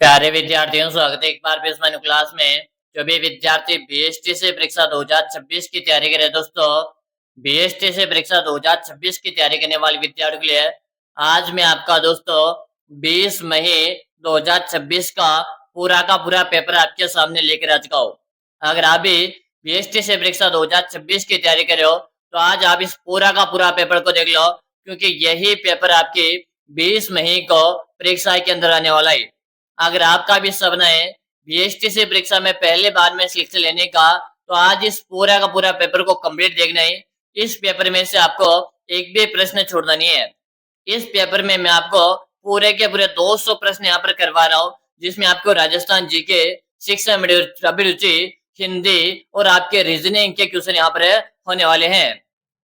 प्यारे विद्यार्थियों, स्वागत है एक बार फिर इस क्लास में। जो भी विद्यार्थी बीएसटी से परीक्षा 2026 की तैयारी करे दोस्तों, बीएसटी से परीक्षा 2026 की तैयारी करने वाले विद्यार्थियों के लिए आज मैं आपका दोस्तों 20 मई 2026 का पूरा पेपर आपके सामने लेकर आ चुका हूँ। अगर आप भी बीएसटी से परीक्षा 2026 की तैयारी कर रहे हो तो आज आप इस का पूरा पेपर को देख लो, क्योंकि यही पेपर आपकी 20 मई को परीक्षा के अंदर आने वाला है। अगर आपका भी सपना है बीएसटी से परीक्षा में पहले बार में सिलेक्शन लेने का, तो आज इस का पूरा पेपर को कंप्लीट देखना है। इस पेपर में से आपको एक भी प्रश्न छोड़ना नहीं है। इस पेपर में मैं आपको पूरे के पूरे 200 प्रश्न यहाँ पर करवा रहा हूँ, जिसमें आपको राजस्थान जीके, शिक्षा अभिरुचि, हिंदी और आपके रीजनिंग के क्वेश्चन यहाँ पर होने वाले हैं।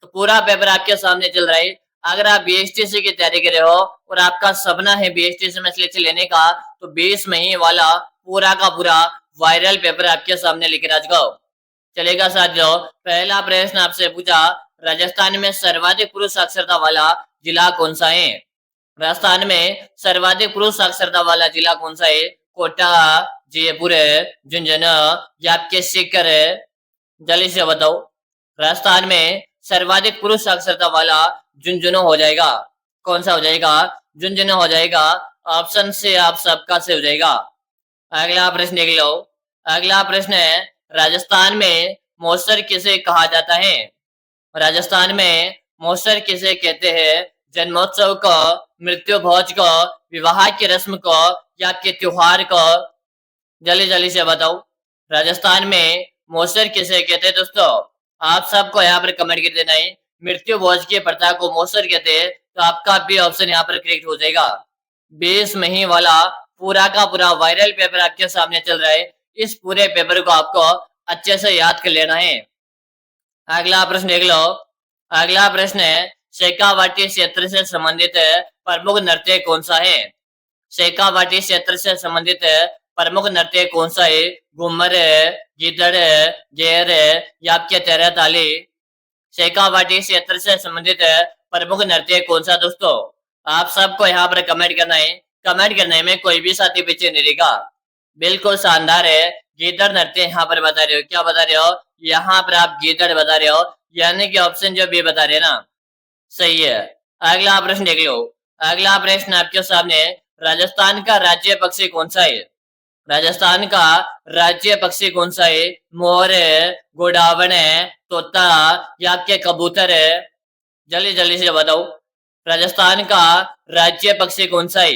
तो पूरा पेपर आपके सामने चल रहा है। अगर आप बीएसटीसी की तैयारी कर रहे हो और आपका सपना है बीएसटीसी में सिलेक्शन लेने का, तो 20 मई वाला पूरा का पूरा वायरल पेपर आपके सामने लेकर आ चुका हूं। चलेगा साथियों, पहला प्रश्न आपसे पूछा, राजस्थान में सर्वाधिक पुरुष साक्षरता वाला जिला कौन सा है? राजस्थान में सर्वाधिक पुरुष साक्षरता वाला जिला कौन सा है? कोटा, जयपुर, झुंझुनू या आपके सीकर? जल्दी से बताओ। राजस्थान में सर्वाधिक पुरुष साक्षरता वाला झुंझुनू हो जाएगा। कौन सा हो जाएगा? झुंझुनू हो जाएगा। ऑप्शन से आप सबका से हो जाएगा। अगला प्रश्न देख लो। अगला प्रश्न है, राजस्थान में मौसर किसे कहा जाता है? राजस्थान में मौसर किसे कहते हैं? जन्मोत्सव को, मृत्यु भोज को, विवाह की रस्म को या के त्योहार को? जल्दी जल्दी से बताओ। राजस्थान में मौसर किसे कहते हैं दोस्तों? आप सबको यहाँ पर कमेंट कर देना है। मृत्यु भोज की प्रथा को मौसर कहते हैं, तो आपका भी ऑप्शन यहाँ पर करेक्ट हो जाएगा। 20 मई वाला पूरा का पूरा वायरल पेपर आपके सामने चल रहा है। इस पूरे पेपर को आपको अच्छे से याद कर लेना है। अगला प्रश्न देख लो। अगला प्रश्न है, शेखावाटी क्षेत्र से संबंधित प्रमुख नृत्य कौन सा है? शेखावाटी क्षेत्र से संबंधित प्रमुख नृत्य कौन सा है? घूमर, गीदड़, गेर या आपके तेरह ताली? शेखावाटी क्षेत्र से संबंधित प्रमुख नृत्य कौन सा दोस्तों? आप सबको यहाँ पर कमेंट करना है। कमेंट करने में कोई भी साथी पीछे नहीं रहेगा। बिल्कुल शानदार है। गीदड़ नृत्य यहाँ पर बता रहे हो। क्या बता रहे हो? यहाँ पर आप गीदड़ बता रहे हो, यानी कि ऑप्शन जो भी बता रहे हैं ना, सही है। अगला प्रश्न देख लो। अगला प्रश्न आपके सामने, राजस्थान का राज्य पक्षी कौन सा है? राजस्थान का राज्य पक्षी कौन सा है? मोर, गोडावण, तोता या आपके कबूतर? जल्दी जल्दी से बताओ। राजस्थान का राज्य पक्षी कौन सा है?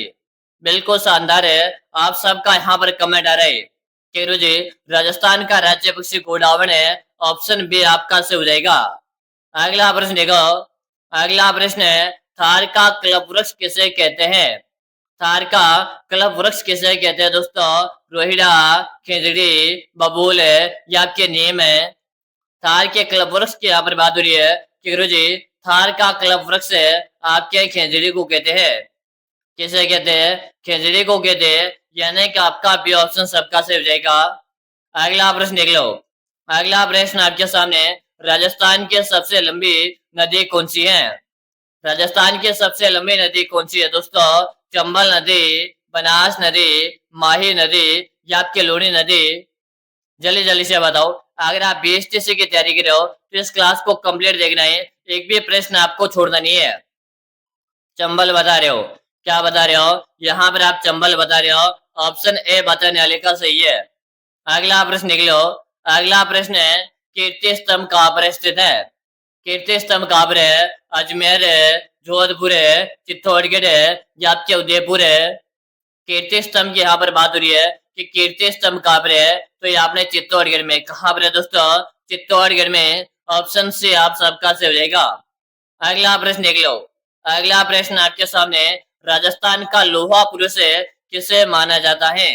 बिल्कुल शानदार है। आप सबका यहाँ पर कमेंट आ रहा है कि जी राजस्थान का राज्य पक्षी गोडावण है। ऑप्शन बी आपका से हो जाएगा। अगला प्रश्न देखो। अगला प्रश्न है, थार का क्लब वृक्ष किसे कहते हैं? थार का क्लब वृक्ष किसे कहते हैं दोस्तों? रोहिड़ा, खिजड़ी, बबूल या आपके नीम है? थार के क्लब वृक्ष की यहाँ पर बात हो रही है कि गुरुजी थार का क्लब वृक्ष आपके खिजड़ी को कहते हैं। किसे कहते हैं? खिजड़ी को कहते हैं, यानी कि आपका बी ऑप्शन सबका से हो जाएगा। अगला प्रश्न देख लो। अगला प्रश्न आपके सामने, राजस्थान की सबसे लंबी नदी कौन सी है? राजस्थान की सबसे लंबी नदी कौन सी है दोस्तों? चंबल नदी, बनास नदी, माही नदी या आपके लूनी नदी? जल्दी जल्दी से बताओ। अगर आप बीएसटीसी की तैयारी कर रहे हो तो इस क्लास को कंप्लीट देखना है। एक भी प्रश्न आपको छोड़ना नहीं है। चंबल बता रहे हो? क्या बता रहे हो? यहाँ पर आप चंबल बता रहे हो। ऑप्शन ए बताने वाले का सही है। अगला प्रश्न देख लो। अगला प्रश्न है, कीर्ति स्तंभ कहाँ पर स्थित है? कीर्ति स्तंभ कहाँ पर है? अजमेर, जोधपुर, चित्तौड़गढ़ या आपके उदयपुर? कीर्ति स्तंभ की यहाँ पर बात हो रही है कि कीर्ति स्तंभ कहाँ पर है, तो ये आपने चित्तौड़गढ़ में। कहाँ पर है दोस्तों? चित्तौड़गढ़ में। ऑप्शन सी आप सबका से हो जाएगा। अगला प्रश्न देख लो। अगला प्रश्न आपके सामने, राजस्थान का लोहा पुरुष किसे माना जाता है?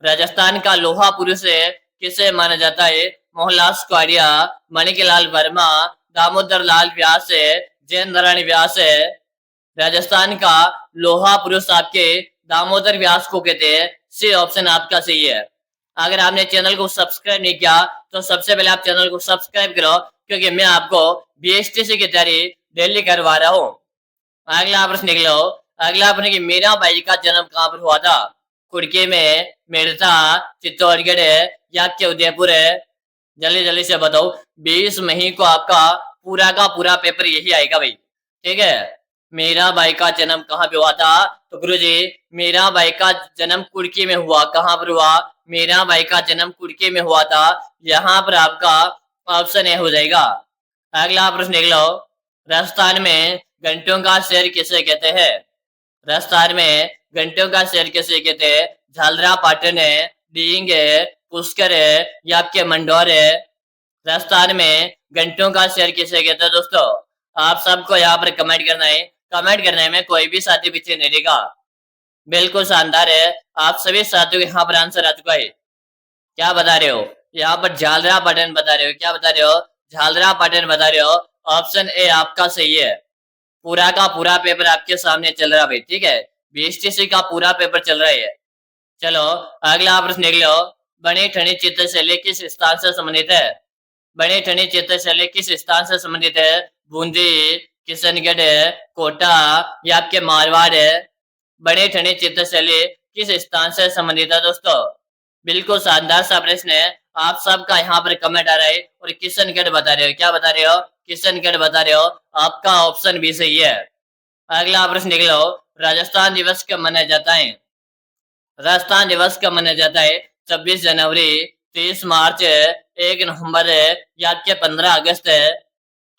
राजस्थान का लोहा पुरुष किसे माना जाता है? मोहनलाल कारिया, मणिकलाल वर्मा, दामोदर लाल व्यास, जैन नारायण व्यास? राजस्थान का लोहा पुरुष आपके दामोदर व्यास को कहते हैं। सी ऑप्शन आपका सही है। अगर आपने चैनल को सब्सक्राइब नहीं किया तो सबसे पहले आप चैनल को सब्सक्राइब करो, क्योंकि मैं आपको बीएसटीसी की तैयारी डेली करवा रहा हूँ। अगला प्रश्न देख लो। अगला प्रश्न कि मीरा बाई का जन्म कहाँ पर हुआ था? कुड़की में, मेड़ता, चित्तौड़गढ़ या आपके उदयपुर है। जल्दी जल्दी से बताओ। 20 मई को आपका पूरा का पूरा पेपर यही आएगा भाई। ठीक है। मेरा भाई का जन्म कहाँ पे हुआ था? तो गुरुजी मेरा भाई का जन्म कुड़की में हुआ। कहाँ पर हुआ? मेरा भाई का जन्म कुड़की में हुआ था। यहाँ पर आपका ऑप्शन ए हो जाएगा। अगला प्रश्न देख लो। राजस्थान में घंटों का शहर किसे कहते हैं? राजस्थान में घंटों का शहर किसे कहते हैं? झालरा पाटन है, डींग है, पुष्कर है या आपके मंडौर है। राजस्थान में घंटों का शहर किसे कहते हैं दोस्तों? आप सबको यहाँ पर कमेंट करना है। कमेंट करने में कोई भी साथी पीछे नहीं रहेगा। बिल्कुल शानदार है। आप सभी साथियों के यहाँ पर आंसर आ चुका है। क्या बता रहे हो? यहाँ पर झालरा पाटन बता रहे हो। क्या बता रहे हो? झालरा पाटन बता रहे हो। ऑप्शन ए आपका सही है। पूरा का पूरा पेपर आपके सामने चल रहा है भाई। ठीक है। बीएसटीसी का पूरा पेपर चल रहा है। चलो अगला प्रश्न देख लो। बनी ठनी चित्रशैली किस स्थान से संबंधित है? बनी ठनी चित्रशैली किस स्थान से संबंधित है? बूंदी, किशनगढ़, कोटा या आपके मारवाड़ है। बनी ठनी चित्रशैली किस स्थान से संबंधित है दोस्तों? बिल्कुल शानदार सा प्रश्न है। आप सबका यहाँ पर कमेंट आ रहा है और किशनगढ़ बता रहे हो। क्या बता रहे हो? किशनगढ़ बता रहे हो। आपका ऑप्शन भी सही है। अगला प्रश्न देख लो। राजस्थान दिवस कब मनाया जाता है? राजस्थान दिवस कब मनाया जाता है? 26 जनवरी, 30 मार्च, 1 नवंबर या आपके 15 अगस्त है।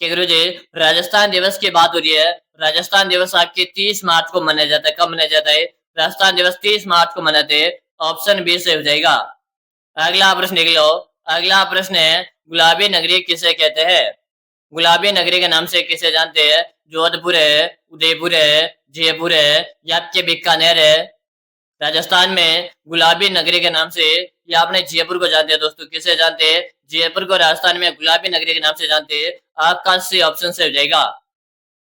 कि गुरु जी राजस्थान दिवस की बात हो रही है। राजस्थान दिवस आपके 30 मार्च को मनाया जाता है। कब मनाया जाता है? राजस्थान दिवस 30 मार्च को मनाते हैं। ऑप्शन बी से हो जाएगा। अगला प्रश्न देख लो। अगला प्रश्न है गुलाबी नगरी किसे कहते हैं? गुलाबी नगरी के नाम से किसे जानते हैं? जोधपुर है, उदयपुर है, जयपुर है या आपके बीकानेर है। राजस्थान में गुलाबी नगरी के नाम से या आपने जयपुर को जानते हैं दोस्तों। किसे जानते हैं? जयपुर को राजस्थान में गुलाबी नगरी के नाम से जानते हैं। आपका सी ऑप्शन से हो जाएगा।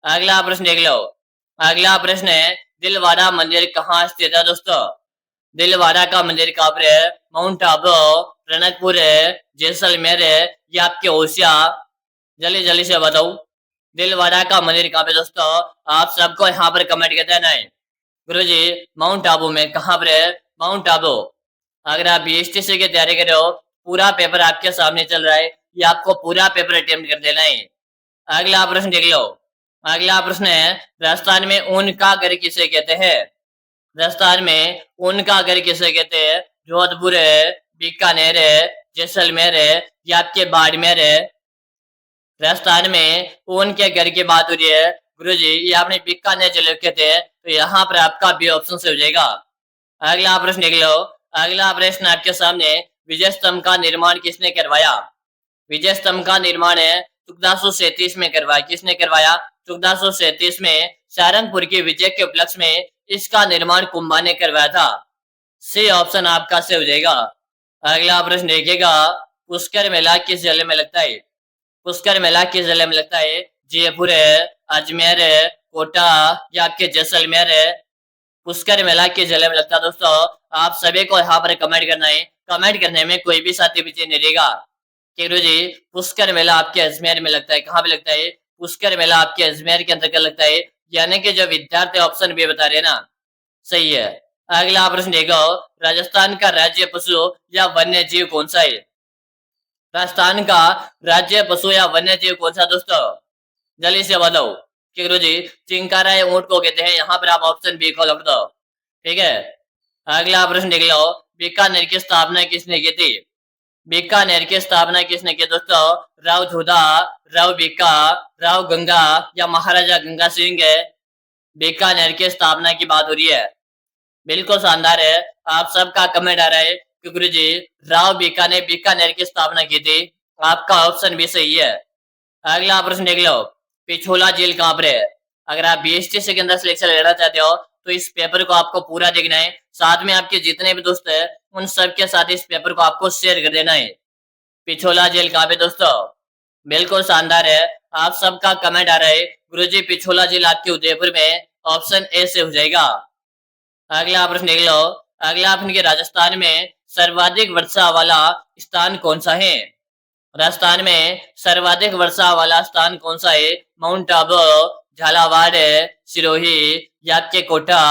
अगला प्रश्न देख लो। अगला प्रश्न है दिलवाड़ा मंदिर कहाँ स्थित है दोस्तों? दिलवाड़ा का मंदिर कहाँ पर है? माउंट आबू, टनकपुर है, जैसलमेर है या आपके ओसिया। जल्दी जल्दी से बताओ। दिलवाड़ा का मंदिर कहाँ पे दोस्तों? आप सबको यहाँ पर कमेंट कर देना है। गुरुजी माउंट आबू में। कहाँ पर है? माउंट आबू। अगर आप बीएसटीसी की तैयारी कर रहे हो, पूरा पेपर आपके सामने चल रहा है, ये आपको पूरा पेपर अटेम्प्ट कर देना है। अगला प्रश्न देख लो। अगला प्रश्न है राजस्थान में ऊन का घर किसे कहते हैं? राजस्थान में ऊन का घर किसे कहते हैं? जोधपुर है, बीकानेर है, जैसलमेर है या आपके बाड़मेर है। राजस्थान में ऊन के घर की बात हो रही है। गुरुजी ये आपने बीकानेर जिले कहते हैं, तो यहाँ पर आपका बी ऑप्शन से हो जाएगा। अगला प्रश्न देख लो। अगला प्रश्न आपके सामने विजय स्तंभ का निर्माण किसने करवाया? विजय स्तंभ का निर्माण है 1437 में करवाया। किसने करवाया? 1437 में सारंगपुर की विजय के उपलक्ष्य में इसका निर्माण कुंभा ने करवाया था। सी ऑप्शन आपका से हो जाएगा। अगला प्रश्न देखिएगा। पुष्कर मेला किस जिले में लगता है? पुष्कर मेला किस जिले में लगता है? जयपुर है, अजमेर है, कोटा या आपके जैसलमेर है। पुष्कर मेला किस जिले में लगता है दोस्तों? आप सभी को यहाँ पर कमेंट करना है। कमेंट करने में कोई भी साथी पीछे नहीं रहेगा। गुरु जी पुष्कर मेला आपके अजमेर में लगता है। कहाँ पे लगता है? पुष्कर मेला आपके अजमेर के अंतर्गत लगता है। यानी कि जो विद्यार्थी ऑप्शन भी बता रहे हैं ना, सही है। अगला प्रश्न देखो। राजस्थान का राज्य पशु या वन्य जीव कौन सा है? राजस्थान का राज्य पशु या वन्य जीव कौन सा दोस्तों? जल्दी से बताओ। गुरु जी चिंकारा या ऊंट को कहते हैं। यहाँ पर आप ऑप्शन बी को लग दो। ठीक है। अगला प्रश्न देख लो। बीकानेर की स्थापना किसने की थी? बीकानेर की स्थापना किसने की दोस्तों? राव जोधा, राव बीका, राव गंगा या महाराजा गंगा सिंह है। बीकानेर की स्थापना की बात हो रही है। बिल्कुल शानदार है। आप सबका कमेंट आ रहा है कि गुरु जी राव बीका ने बीकानेर की स्थापना की थी। आपका ऑप्शन भी सही है। अगला प्रश्न देख लो। पिछोला झील कहाँ पर है? अगर आप बीएसटीसी के अंदर सिलेक्शन लेना चाहते हो तो इस पेपर को आपको पूरा देखना है। साथ में आपके जितने भी दोस्त हैं उन सबके साथ इस पेपर को आपको शेयर कर देना है। पिछोला झील कहाँ पे दोस्तों? बिल्कुल शानदार है। आप सबका कमेंट आ रहा है गुरुजी पिछोला झील आपके उदयपुर में। ऑप्शन ए से हो जाएगा। अगला प्रश्न देख लो। अगला प्रश्न के राजस्थान में सर्वाधिक वर्षा वाला स्थान कौन सा है? राजस्थान में सर्वाधिक वर्षा वाला स्थान कौन सा है? माउंट आबू, झालावाड़, सिरोही या आपके कोटा।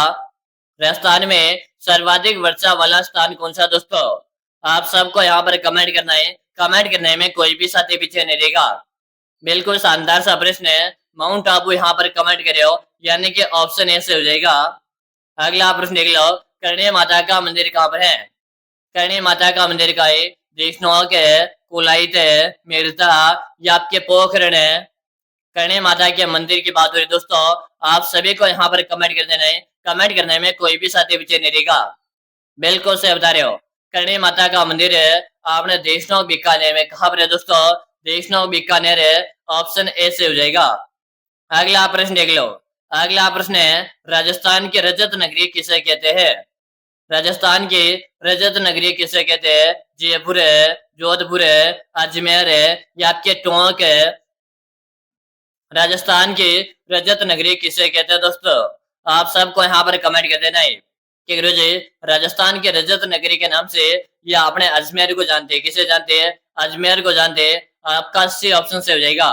राजस्थान में सर्वाधिक वर्षा वाला स्थान कौन सा दोस्तों? आप सबको यहाँ पर कमेंट करना है। कमेंट करने में कोई भी साथी पीछे नहीं रहेगा। बिल्कुल शानदार सा प्रश्न है। माउंट आबू यहाँ पर कमेंट करे हो, यानी कि ऑप्शन ए से हो जाएगा। अगला प्रश्न देख लो, करणी माता का मंदिर कहाँ पर है? करणी माता का मंदिर का है देशनोक है, कुलाइत है, मेरता या आपके पोखरण है। करणी माता के मंदिर की बात हो रही दोस्तों। आप सभी को यहाँ पर कमेंट कर देना है। कमेंट करने में कोई भी साथी पीछे नहीं रहेगा। बिल्कुल से बता रहे हो, करणी माता का मंदिर है आपने देशनोक बीकानेर में। कहाँ पर है दोस्तों? देशनोक बीकानेर है, ऑप्शन ए से हो जाएगा। अगला प्रश्न देख लो। अगला प्रश्न है, राजस्थान की रजत नगरी किसे कहते हैं? राजस्थान की रजत नगरी किसे कहते हैं? जयपुर है, जोधपुर है, अजमेर है या आपके टोंक है। राजस्थान की रजत नगरी किसे कहते हैं दोस्तों? आप सबको यहाँ पर कमेंट कर देना है कि गुरु जी राजस्थान के रजत नगरी के नाम से या अपने अजमेर को जानते हैं। किसे जानते हैं? अजमेर को जानते हैं। आपका सी ऑप्शन से हो जाएगा।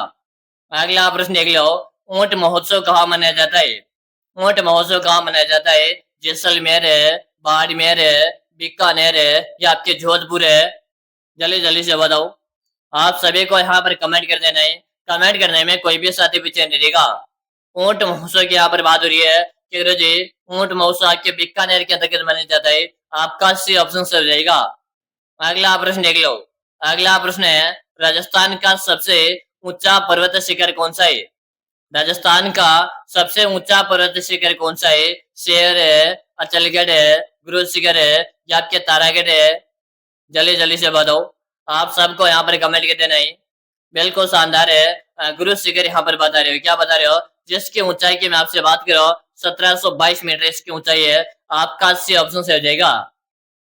अगला प्रश्न देख लो, ऊंट महोत्सव कहाँ मनाया जाता है? ऊंट महोत्सव कहाँ मनाया जाता है? जैसलमेर है, बाड़मेर है, बीकानेर है या आपके जोधपुर है। जल्दी जल्दी से बताओ। आप सभी को यहाँ पर कमेंट कर देना है। कमेंट करने में कोई भी साथी पीछे नहीं रहेगा। ऊंट महोत्सव की यहाँ पर बात हो रही है कि गुरु जी ऊंट महोत्सव आपके बीकानेर के अंतर्गत मनाया जाता है। आपका सी ऑप्शन से हो जाएगा। अगला प्रश्न देख लो। अगला प्रश्न है, राजस्थान का सबसे ऊंचा पर्वत शिखर कौन सा है? राजस्थान का सबसे ऊंचा पर्वत शिखर कौन सा है? शेर है, अचलगढ़ है, गुरु शिखर है या आपके तारागढ़ है। जल्दी जल्दी से बताओ। आप सबको यहाँ पर कमेंट कर देना है। बिल्कुल शानदार है। गुरु शिखर यहाँ पर बता रहे हो। क्या बता रहे हो? जिसकी ऊंचाई की मैं आपसे बात कर रहा हूँ 1722 मीटर इसकी ऊंचाई है। आपका सी ऑप्शन से हो जाएगा।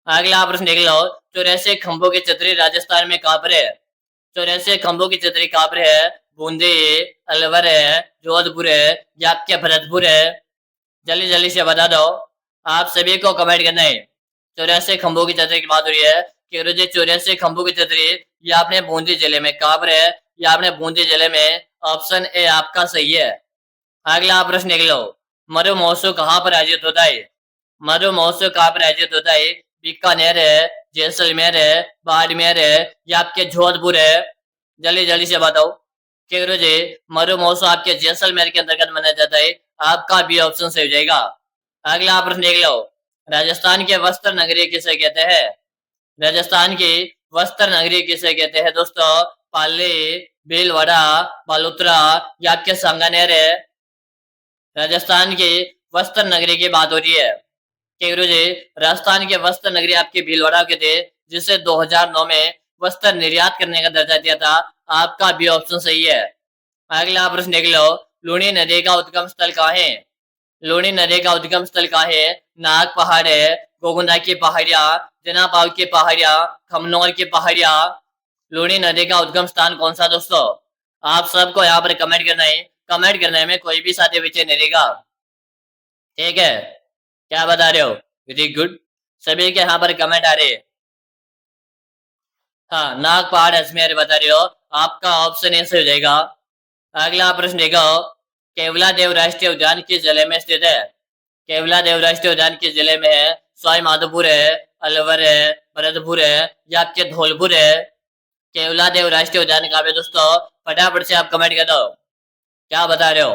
अगला प्रश्न देख लो, 84 खंभों की छतरी राजस्थान में कहाँ पर है? 84 खंभों की छतरी कहाँ पर है? बूंदी, अलवर है, जोधपुर है या आपके भरतपुर है। जल्दी जल्दी से बता दो। आप सभी को कमेंट करना है। 84 खंभों की छतरी की बात हो रही है कि गुरु जी 84 खंभों की छतरी ये आपने बूंदी जिले में कहाँ पर है? या आपने बूंदी जिले में। ऑप्शन ए आपका सही है। अगला प्रश्न देख लो, मरु महोत्सव कहाँ पर आयोजित होता है? मरु महोत्सव कहाँ पर आयोजित होता है? बीकानेर है, जैसलमेर है, बाड़मेर है या आपके जोधपुर है। जल्दी जल्दी से बताओ कि गुरु जी मरु महोत्सव आपके जैसलमेर के अंतर्गत मनाया जाता है। आपका बी ऑप्शन से हो जाएगा। अगला प्रश्न देख लो, राजस्थान के वस्त्र नगरी किसे कहते हैं? राजस्थान की वस्त्र नगरी किसे कहते हैं दोस्तों? पाली, भीलवाड़ा, बालोतरा या आपके सांगानेर है। राजस्थान की वस्त्र नगरी की बात हो रही है कि गुरु जी राजस्थान के वस्त्र नगरी आपके भीलवाड़ा के थे, जिसे 2009 में वस्त्र निर्यात करने का दर्जा दिया था। आपका बी ऑप्शन सही है। अगला प्रश्न देख लो, लूनी नदी का उद्गम स्थल कहाँ है? लूनी नदी का उद्गम स्थल कहाँ है? नाग पहाड़ है, गोगुंदा की पहाड़िया, जनापाव की पहाड़िया, खमनोर की पहाड़िया। लूनी नदी का उद्गम स्थान कौन सा दोस्तों? आप सबको यहाँ पर कमेंट करना है। कमेंट करने में कोई भी साथी पीछे नहीं रहेगा। ठीक है, क्या बता रहे हो? Very good. सभी के यहाँ पर कमेंट आ रहे हैं। हाँ, नाग पहाड़ अजमेर बता रहे हो। आपका ऑप्शन ए से हो जाएगा। अगला प्रश्न देखो, केवला देव राष्ट्रीय उद्यान किस जिले में स्थित है? केवला देव राष्ट्रीय उद्यान किस जिले में है? सवाई माधोपुर है, अलवर है, भरतपुर है या आपके धौलपुर है। केवला देव राष्ट्रीय उद्यान कहाँ पे दोस्तों? फटाफट से आप कमेंट कर दो। क्या बता रहे हो?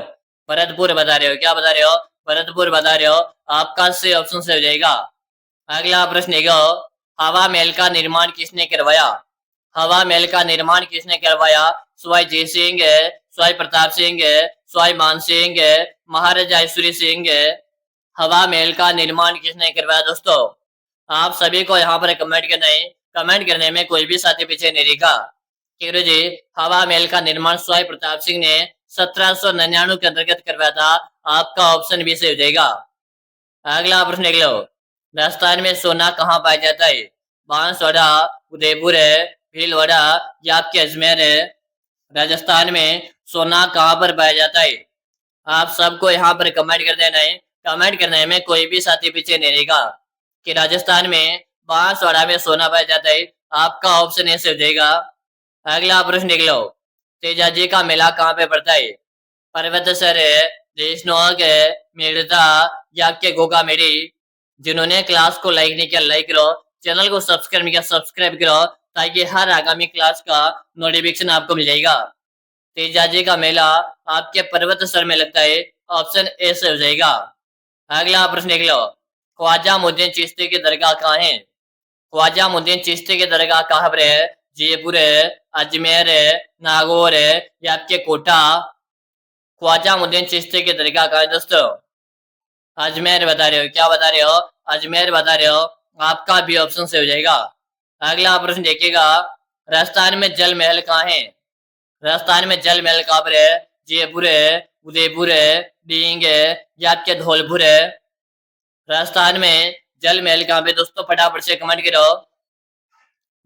भरतपुर बता रहे हो। क्या बता रहे हो? भरतपुर बता रहे हो। आपका सही ऑप्शन से हो जाएगा। अगला प्रश्न देखो, हवा महल का निर्माण किसने करवाया? हवा महल का निर्माण किसने करवाया? सवाई जय सिंह है, सवाई प्रताप सिंह है, सवाई मान सिंह है, महाराजा ईश्वरी सिंह है। हवा महल का निर्माण किसने करवाया दोस्तों? आप सभी को यहाँ पर कमेंट करना है। कमेंट करने में कोई भी साथी पीछे नहीं रहेगा। गुरु जी हवा महल का निर्माण सवाई प्रताप सिंह ने 1799 के अंतर्गत करवाया था। आपका ऑप्शन बी से हो जाएगा। अगला प्रश्न देख लो, राजस्थान में सोना कहाँ पाया जाता है? बांसवाड़ा, उदयपुर है, भीलवाड़ा या आपके अजमेर है। राजस्थान में सोना कहाँ पर पाया जाता है? आप सबको यहाँ पर कमेंट कर देना है। कमेंट करने में कोई भी साथी पीछे नहीं रहेगा कि राजस्थान में बांसवाड़ा में सोना पाया जाता है। आपका ऑप्शन ए से हो जाएगा। अगला प्रश्न देख लो, तेजाजी का मेला कहाँ पे पड़ता है? पर्वतसर है, देशनोक है, मेड़ता या आपके गोगामेड़ी। जिन्होंने क्लास को लाइक नहीं किया लाइक करो, चैनल को सब्सक्राइब नहीं किया सब्सक्राइब करो, ताकि हर आगामी क्लास का नोटिफिकेशन आपको मिल जाएगा। तेजाजी का मेला आपके पर्वत सर में लगता है, ऑप्शन ए से हो जाएगा। अगला प्रश्न देख लो, ख्वाजा मुद्दीन चिश्ती की दरगाह कहाँ है? ख्वाजा मुद्दीन चिश्ती की दरगाह कहाँ पर है? जयपुर है, अजमेर है, नागौर है या आपके कोटा? ख्वाजा मुद्दीन चिश्ती की दरगाह कहाँ है दोस्तों? अजमेर बता रहे हो, क्या बता रहे हो? अजमेर बता रहे हो, आपका भी ऑप्शन से हो जाएगा। अगला प्रश्न देखिएगा, राजस्थान में जल महल कहाँ है? राजस्थान में जल महल कहाँ पर है? जयपुर है, उदयपुर है, डींग है या आपके धौलपुर है? राजस्थान में जल महल कहाँ पे दोस्तों? फटाफट से कमेंट करो।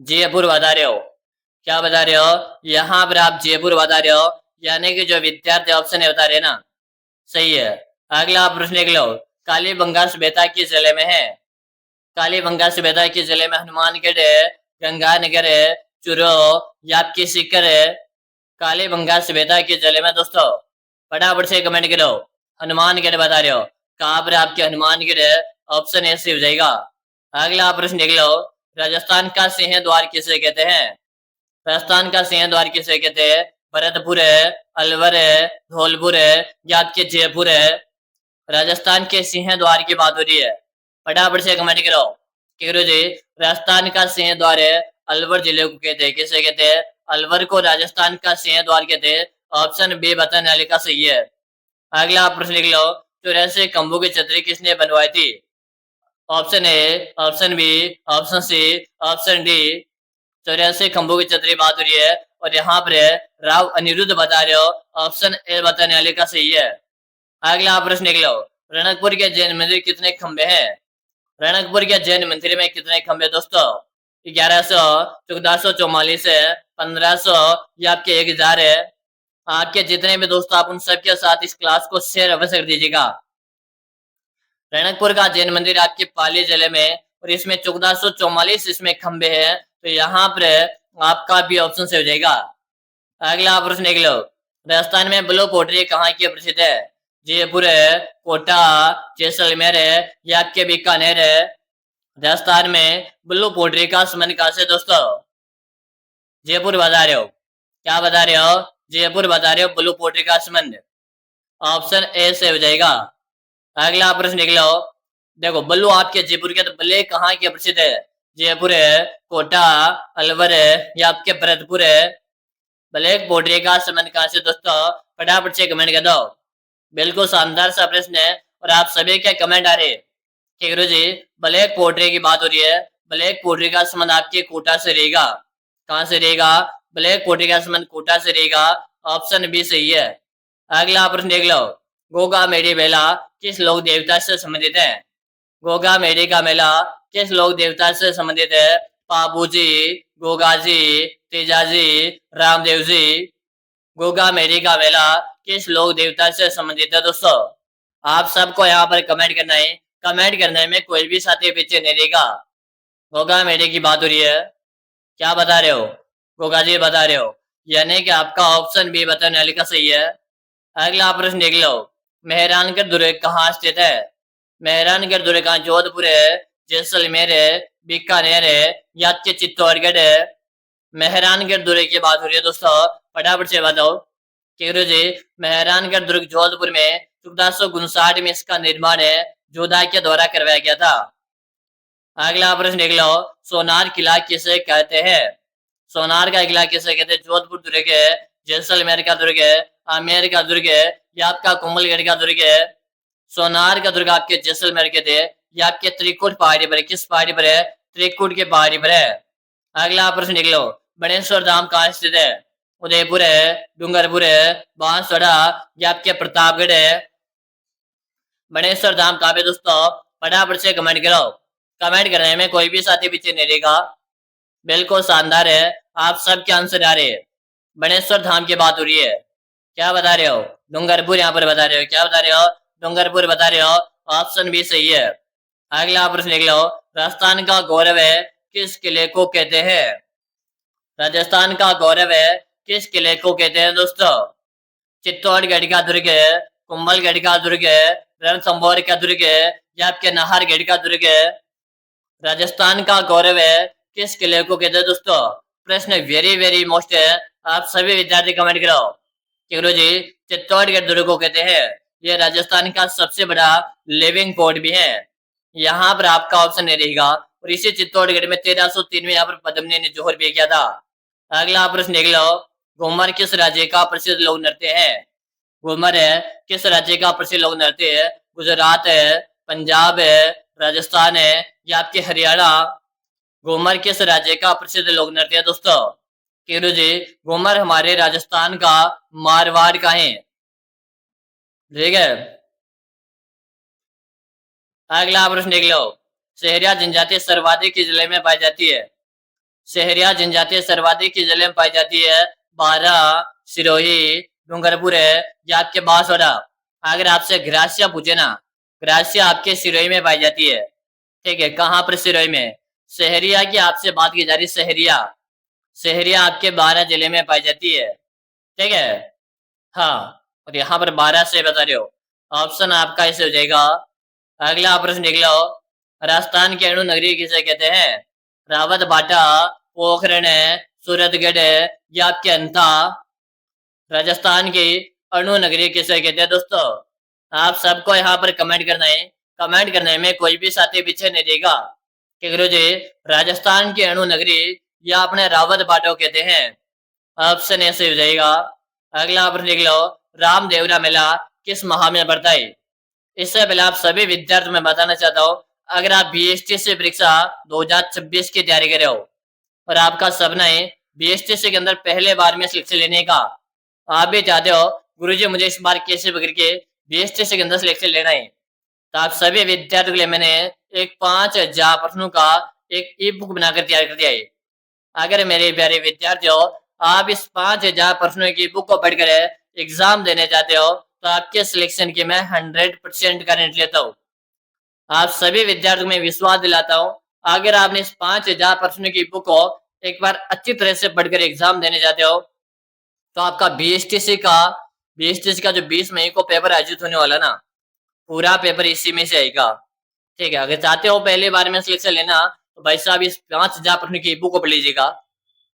जयपुर बता रहे हो, क्या बता रहे हो? यहाँ पर आप जयपुर बता रहे हो, यानी कि जो विद्यार्थी ऑप्शन है बता रहे ना, सही है। अगला प्रश्न देख लो, कालीबंगा सभ्यता किस जिले में है? कालीबंगा सभ्यता किस जिले में? हनुमानगढ़ है, गंगानगर है, चूरू या आपकी सीकर है? कालीबंगा सभ्यता किस जिले में दोस्तों? फटाफट से कमेंट करो। हनुमानगढ़ बता रहे हो, कहाँ पर आपके हनुमानगढ़ है, ऑप्शन ए से हो जाएगा। अगला प्रश्न देख लो, राजस्थान का सिंह द्वार किसे कहते हैं? राजस्थान का सिंह द्वार किसे कहते हैं? भरतपुर है, अलवर है, धौलपुर है या आपके जयपुर है? राजस्थान के सिंह द्वार की बात हो रही है, फटाफट से कमेंट करो। करो जी, राजस्थान का सिंह द्वार है, अलवर जिले को कहते हैं। किसे कहते हैं? अलवर को राजस्थान का सिंह द्वार कहते हैं, ऑप्शन बी बताने वाले का सही है। अगला प्रश्न लिख लो, 84 खंभों की छतरी किसने बनवाई थी? Option A, option B, option C, option D. 84 खंभों की छतरी बात हो रही है और यहाँ पर राव अनिरुद्ध बता रहे हो, ऑप्शन ए बताने वाले का सही है। अगला प्रश्न देख लो, रणकपुर के जैन मंदिर कितने खंबे हैं? रणकपुर के जैन मंदिर में कितने खंबे दोस्तों? 1100, 1444 है, 1500 या आपके 1000 है? आपके जितने भी दोस्त आप उन सबके साथ इस क्लास को शेयर अवश्य कर दीजिएगा। रणकपुर का जैन मंदिर आपके पाली जिले में और इसमें 1444 इसमें खंबे हैं, तो यहाँ पर आपका भी ऑप्शन से हो जाएगा। अगला प्रश्न देख लो, राजस्थान में ब्लू पोट्री कहाँ की प्रसिद्ध है? जयपुर है, कोटा, जैसलमेर है या आपके बीकानेर है? राजस्थान में ब्लू पोट्री का संबंध कहाँ से दोस्तों? जयपुर बता रहे हो, क्या बता रहे हो? जयपुर बता रहे हो, ब्लू पोट्री का संबंध ऑप्शन ए से हो जाएगा। अगला प्रश्न देख लो, देखो बल्लू आपके जयपुर के, तो बल्ले कहाँ के प्रसिद्ध है? जयपुर है, कोटा, अलवर है या आपके भरतपुर है? ब्लैक पोट्री का संबंध कहाँ से दोस्तों? फटाफट से कमेंट कर दो। बिल्कुल शानदार सा प्रश्न है और आप सभी के कमेंट आ रहे हैं कि गुरु जी ब्लैक पोट्री की बात हो रही है, ब्लैक पोट्री का संबंध आपके कोटा से रहेगा। कहाँ से रहेगा? ब्लैक पोट्री का संबंध कोटा से रहेगा, ऑप्शन बी सही है। अगला प्रश्न देख लो, गोगा मेडी मेला किस लोक देवता से संबंधित है? गोगा मेडी का मेला किस लोक देवता से संबंधित है? पापू जी, गोगा जी, तेजाजी, रामदेव जी। गोगा मेडी का मेला किस लोक देवता से संबंधित है दोस्तों? आप सबको यहाँ पर कमेंट करना है, कमेंट करने में कोई भी साथी पीछे नहीं रहेगा। गोगा मेडी की बात हो रही है, क्या बता रहे हो? गोगा जी बता रहे हो, यानी कि आपका ऑप्शन बी बताने वाले का सही है। अगला प्रश्न देख लो, मेहरानगढ़ दुर्ग कहाँ स्थित है? मेहरानगढ़ दुर्ग कहाँ? जोधपुर है, जैसलमेर है, बीकानेर है या आपके चित्तौड़गढ़ है? मेहरानगढ़ दुर्ग की बात हो रही है दोस्तों, फटाफट से बताओ। गुरु जी मेहरानगढ़ दुर्ग जोधपुर में 1459 में इसका निर्माण है, जोधा के द्वारा करवाया गया था। अगला प्रश्न देख लो, सोनार किला किसे कहते हैं? सोनार का किला किसे कहते हैं? जोधपुर दुर्ग है, जैसलमेर का दुर्ग है, आमेर का दुर्ग है या आपका कुंभलगढ़ का दुर्ग है? सोनार का दुर्ग आपके जैसलमेर के थे या आपके त्रिकुट पहाड़ी पर? किस पहाड़ी पर है? त्रिकुट के पहाड़ी पर है। अगला प्रश्न देख लो, बनेश्वर धाम कहाँ स्थित है? उदयपुर है, डूंगरपुर है, बांसवाड़ा या आपके प्रतापगढ़ है? बनेश्वर धाम कहाँ पे दोस्तों? फटाफट से कमेंट करो, कमेंट करने में कोई भी साथी पीछे नहीं रहेगा। बिल्कुल शानदार है, आप सबके आंसर आ रहे हैं। बनेश्वर धाम की बात हो रही है, क्या बता रहे हो? डूंगरपुर यहाँ पर बता रहे हो, क्या बता रहे हो? डूंगरपुर बता रहे हो, ऑप्शन भी सही है। अगला प्रश्न देख लो, राजस्थान का गौरव है किस किले को कहते हैं? राजस्थान का गौरव है किस किले को कहते हैं दोस्तों? चित्तौड़गढ़ का दुर्ग है, कुंभलगढ़ का दुर्ग है, रणथंभौर का दुर्ग है ये आपके नाहरगढ़ का दुर्ग है। राजस्थान का गौरव है किस किले को कहते हैं दोस्तों? प्रश्न वेरी वेरी मोस्ट है, आप सभी विद्यार्थी कमेंट करो कि गुरुजी चित्तौड़गढ़ दुर्ग को कहते हैं। ये राजस्थान का सबसे बड़ा लिविंग पोर्ट भी है। यहाँ पर आपका ऑप्शन नहीं रहेगा। और इसी चित्तौड़गढ़ में 1303 में यहाँ पर पद्मिनी ने जोहर भी किया था। अगला प्रश्न देख लो, घूमर किस राज्य का प्रसिद्ध लोक नृत्य है? घूमर है किस राज्य का प्रसिद्ध लोक नृत्य है? गुजरात है, पंजाब है, राजस्थान है या आपके हरियाणा? घूमर किस राज्य का प्रसिद्ध लोक नृत्य है दोस्तों? किरू जी घूमर हमारे राजस्थान का मारवाड़ का है। ठीक है, अगला प्रश्न देख लो, सहरिया जनजाति सर्वाधिक किस जिले में पाई जाती है? सहरिया जनजाति सर्वाधिक किस जिले में पाई जाती है? बारा, सिरोही, डूंगरपुर है या आपके बांसवाड़ा? अगर आपसे ग्रासिया पूछे ना, ग्रासिया आपके सिरोही में पाई जाती है। ठीक है, कहाँ पर सिरोही में? सहरिया की आपसे बात की जा रही, सहरिया। सहरिया आपके 12 जिले में पाई जाती है। ठीक है, हाँ, और यहाँ पर 12 से बता रहे हो, ऑप्शन आपका इसे हो जाएगा। अगला प्रश्न देख लो, राजस्थान की अणु नगरी किसे कहते हैं? रावत बाटा, पोखरण है, सूरतगढ़ है या आपके अंता? राजस्थान की अणु नगरी किसे कहते हैं दोस्तों? आप सबको यहाँ पर कमेंट करना है। कमेंट करने में कोई भी साथी पीछे नहीं रहेगा कि गुरुजी राजस्थान की अणु नगरी या अपने रावत बाटो कहते हैं। ऑप्शन ऐसे हो जाएगा। अगला प्रश्न देख लो, रामदेवरा मेला किस माह में पड़ता है? इससे पहले आप सभी विद्यार्थियों में बताना चाहता हूँ, अगर आप बीएसटीसी परीक्षा 2026 की तैयारी कर रहे हो और आपका सपना है बीएसटीसी के अंदर पहले बार में सिलेक्शन लेने का, आप भी चाहते हो गुरुजी मुझे इस बार कैसे पकड़ के बीएसटीसी के अंदर सिलेक्शन लेना है, तो आप सभी विद्यार्थियों के लिए मैंने एक 5000 प्रश्नों का एक ई बुक बनाकर तैयार कर दिया है। अगर मेरे प्यारे विद्यार्थियों आप इस 5000 प्रश्नों की बुक को पढ़कर एग्जाम देने चाहते हो तो आपके सिलेक्शन की मैं 100% गारंटी लेता हूँ। आप सभी विद्यार्थियों में विश्वास दिलाता हूँ, अगर आपने इस 5000 प्रश्नों की बुक को एक बार अच्छी तरह से पढ़कर एग्जाम देने जाते हो तो आपका बीएसटीसी का जो 20 मई को पेपर आयोजित होने वाला ना, पूरा पेपर इसी में से आएगा। ठीक है, अगर चाहते हो पहले बार में सिलेक्शन लेना तो भाई साहब इस 5000 प्रश्नों की बुक को पढ़ लीजिएगा।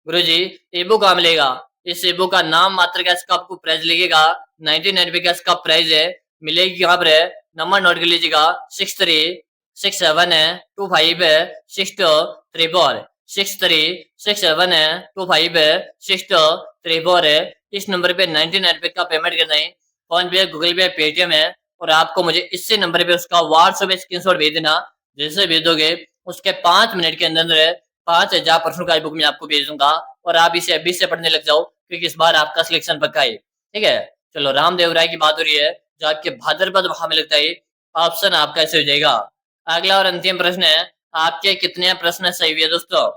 गुरु जी ई बुक कहाँ मिलेगा? इस ई बुक का नाम मात्र का इसका आपको प्राइस लगेगा 99 का इसका प्राइस है। मिलेगी यहाँ पर है, नंबर नोट कर लीजिएगा 6367256234 6367256234 इस नंबर पे 99 का पेमेंट करना है। फोन पे, गूगल पे, पेटीएम है और आपको मुझे इसी नंबर पे उसका व्हाट्सएप स्क्रीनशॉट भेज देना। जैसे भेज दोगे उसके 5 मिनट के अंदर 5000 प्रश्नों का बुक मैं आपको भेज दूंगा और आप इसे अभी से पढ़ने लग जाओ क्योंकि इस बार आपका सिलेक्शन पक्का है। ठीक है, चलो रामदेव राय की बात हो रही है जो आपके भाद्रपद माह में लगता है। ऑप्शन आपका ऐसे हो जाएगा। अगला और अंतिम प्रश्न है, आपके कितने प्रश्न सही हुए दोस्तों?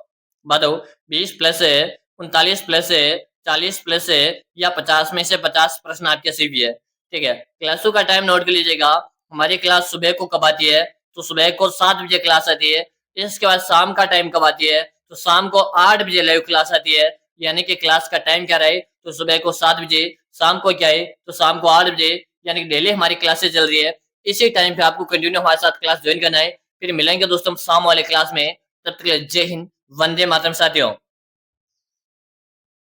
बताओ, 20 प्लस है, 39 प्लस है, 40 प्लस है या 50 में से 50 प्रश्न आपके सही हुए? ठीक है, क्लासों का टाइम नोट कर लीजिएगा। हमारी क्लास सुबह को कब आती है? तो सुबह को 7 बजे क्लास आती है। इसके बाद शाम का टाइम कब आती है? तो शाम को 8 बजे लाइव क्लास आती है। यानी कि क्लास का टाइम क्या रहे? तो सुबह को 7 बजे, शाम को क्या है? तो शाम को 8 बजे। यानी कि डेली हमारी क्लासेस चल रही है। इसी टाइम पे आपको कंटिन्यू हमारे साथ क्लास ज्वाइन करना है। फिर मिलेंगे दोस्तों शाम वाले क्लास में। तब तक जय हिंद, वंदे मातरम साथियों।